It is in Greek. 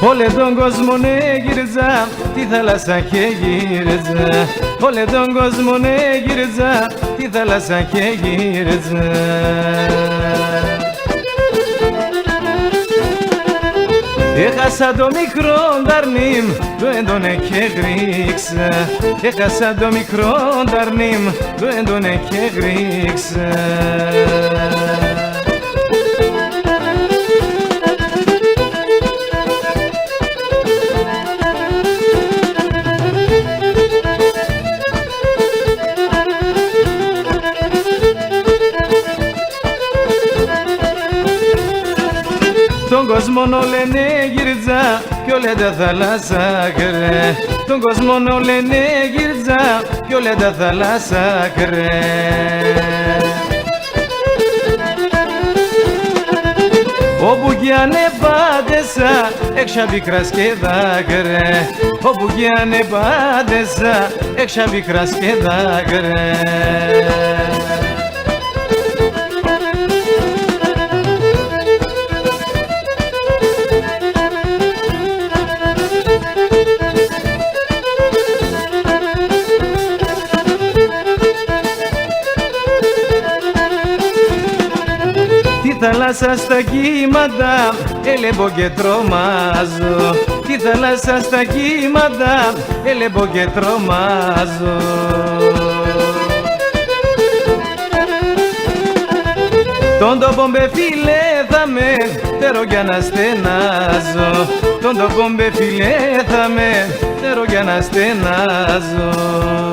Όλε τον κόσμο ναι γύριζα, τη θάλασσα και γύριζα. Όλε τον κόσμο ναι γύριζα, τη θάλασσα και γύριζα. Έχασα το μικρό νταρνίμ, το έντονε και γρίξα. Έχασα το μικρό νταρνίμ, το έντονε και γρίξα. Τον κόσμο λένε γυρτζά κι όλε τα θάλασσα κρέ. Τον κόσμο λένε γυρτζά κι όλε τα θάλασσα κρέ. Όπου κι ανεπάντεσα έξα πικράς και δάκρε. Όπου κι ανεπάντεσα έξα πικράς και δάκρε. Τη θάλασσα στα κύματα ελέμπω και τρομάζω. Τη θάλασσα στα κύματα ελέμπω και τρομάζω. Τον τόπο μπε φίλε θα με φέρω για να στενάζω. Τον τόπο μπε φίλε θα με φέρω για να στενάζω.